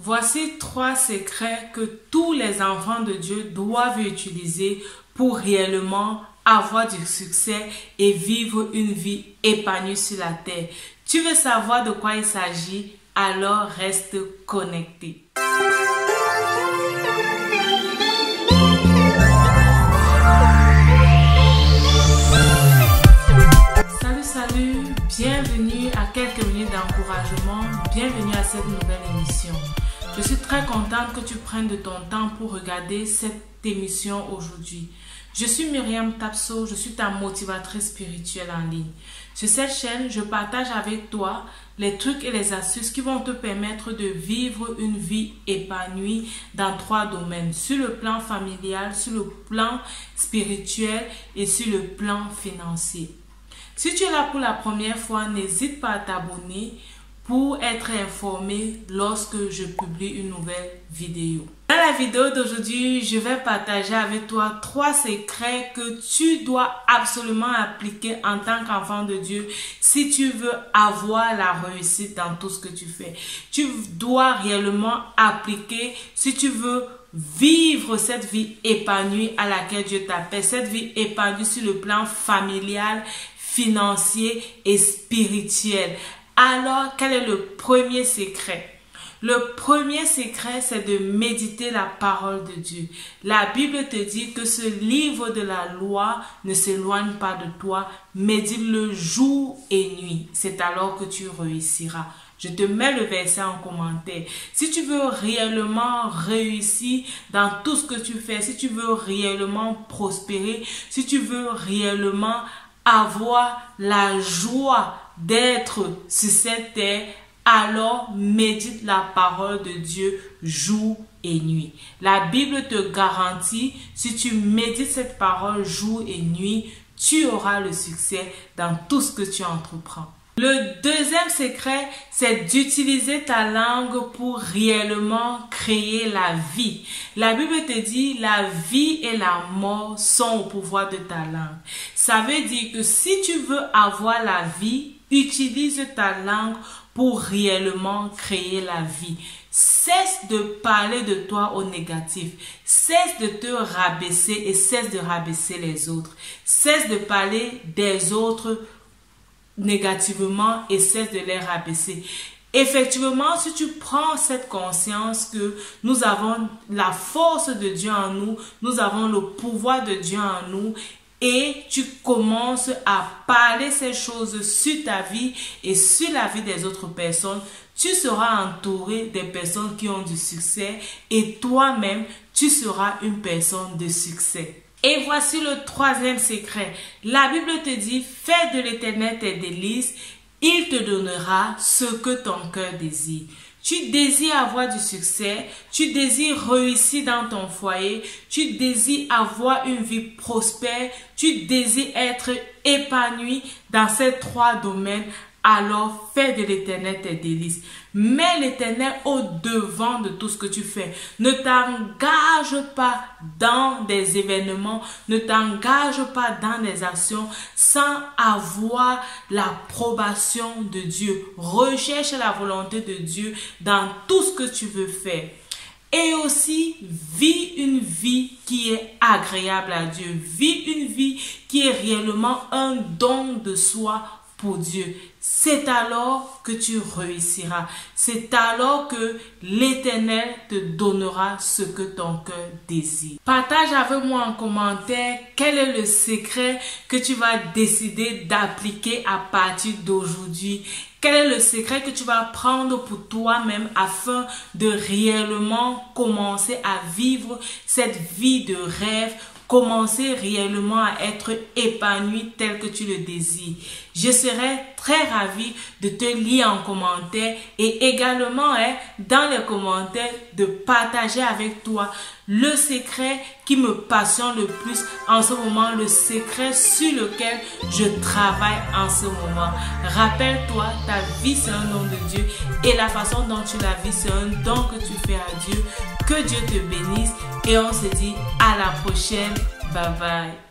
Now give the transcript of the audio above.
Voici 3 secrets que tous les enfants de Dieu doivent utiliser pour réellement avoir du succès et vivre une vie épanouie sur la terre. Tu veux savoir de quoi il s'agit? Alors reste connecté. Salut, bienvenue à quelques minutes d'encouragement, bienvenue à cette nouvelle émission. Je suis très contente que tu prennes de ton temps pour regarder cette émission aujourd'hui. Je suis Myriam Tapso, je suis ta motivatrice spirituelle en ligne. Sur cette chaîne, je partage avec toi les trucs et les astuces qui vont te permettre de vivre une vie épanouie dans 3 domaines. Sur le plan familial, sur le plan spirituel et sur le plan financier. Si tu es là pour la première fois, n'hésite pas à t'abonner pour être informé lorsque je publie une nouvelle vidéo. Dans la vidéo d'aujourd'hui, je vais partager avec toi 3 secrets que tu dois absolument appliquer en tant qu'enfant de Dieu si tu veux avoir la réussite dans tout ce que tu fais. Tu dois réellement appliquer si tu veux vivre cette vie épanouie à laquelle Dieu t'appelle, cette vie épanouie sur le plan familial, financier et spirituel. Alors, quel est le premier secret? Le premier secret, c'est de méditer la parole de Dieu. La Bible te dit que ce livre de la loi ne s'éloigne pas de toi, médite-le jour et nuit. C'est alors que tu réussiras. Je te mets le verset en commentaire. Si tu veux réellement réussir dans tout ce que tu fais, si tu veux réellement prospérer, si tu veux réellement avoir la joie d'être sur cette terre, alors médite la parole de Dieu jour et nuit. La Bible te garantit, si tu médites cette parole jour et nuit, tu auras le succès dans tout ce que tu entreprends. Le deuxième secret, c'est d'utiliser ta langue pour réellement créer la vie. La Bible te dit, la vie et la mort sont au pouvoir de ta langue. Ça veut dire que si tu veux avoir la vie, utilise ta langue pour réellement créer la vie. Cesse de parler de toi au négatif. Cesse de te rabaisser et cesse de rabaisser les autres. Cesse de parler des autres négativement et cesse de les rabaisser. Effectivement, si tu prends cette conscience que nous avons la force de Dieu en nous, nous avons le pouvoir de Dieu en nous, et tu commences à parler ces choses sur ta vie et sur la vie des autres personnes, tu seras entouré des personnes qui ont du succès et toi-même, tu seras une personne de succès. Et voici le 3e secret. La Bible te dit, fais de l'Éternel tes délices, il te donnera ce que ton cœur désire. Tu désires avoir du succès, tu désires réussir dans ton foyer, tu désires avoir une vie prospère, tu désires être épanoui dans ces 3 domaines. Alors fais de l'Éternel tes délices. Mets l'Éternel au devant de tout ce que tu fais. Ne t'engage pas dans des événements, ne t'engage pas dans des actions sans avoir l'approbation de Dieu. Recherche la volonté de Dieu dans tout ce que tu veux faire. Et aussi, vis une vie qui est agréable à Dieu. Vis une vie qui est réellement un don de soi pour Dieu. C'est alors que tu réussiras. C'est alors que l'Éternel te donnera ce que ton cœur désire. Partage avec moi en commentaire quel est le secret que tu vas décider d'appliquer à partir d'aujourd'hui. Quel est le secret que tu vas prendre pour toi-même afin de réellement commencer à vivre cette vie de rêve, commencer réellement à être épanoui tel que tu le désires. Je serai très ravie de te lire en commentaire et également dans les commentaires de partager avec toi le secret qui me passionne le plus en ce moment, le secret sur lequel je travaille en ce moment. Rappelle-toi, ta vie c'est un don de Dieu et la façon dont tu la vis c'est un don que tu fais à Dieu. Que Dieu te bénisse et on se dit à la prochaine. Bye bye.